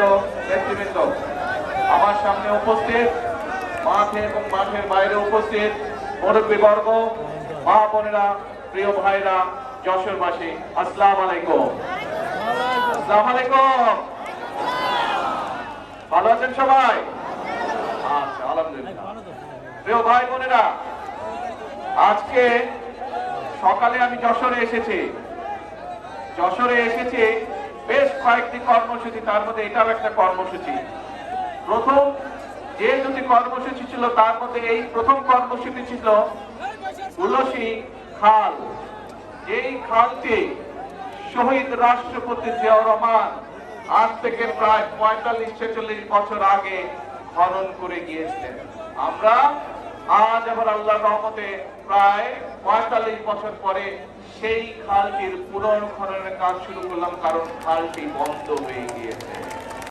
সম্মানিত নেতৃবৃন্দ, আমার সামনে উপস্থিত, মাঠে এবং মাঠের বাইরে উপস্থিত মুরব্বীবর্গ, মা বোনেরা, প্রিয় ভাইরা, যশোরবাসী, আসসালামু আলাইকুম। আসসালামু আলাইকুম। ভালো আছেন সবাই? আচ্ছা, আলহামদুলিল্লাহ। প্রিয় ভাই বোনেরা, আজকে সকালে আমি যশোরে এসেছি। বেশ কয়েকটি কর্মসূচি, তার মধ্যে এটাও একটা কর্মসূচি। প্রথম যে দুটি কর্মসূচি ছিল তার মধ্যে এই প্রথম কর্মসূচি ছিল তুলসী খাল। এই খালটি শহীদ রাষ্ট্রপতি জিয়াউর রহমান আজ থেকে প্রায় 45-46 বছর আগে খনন করে গিয়েছিলেন। আমরা আজ আবার আল্লাহর রহমতে প্রায় 45 বছর পরে সেই খালটির পুনর্খননের কাজ শুরু করলাম, কারণ খালটি বন্ধ হয়ে গিয়েছে।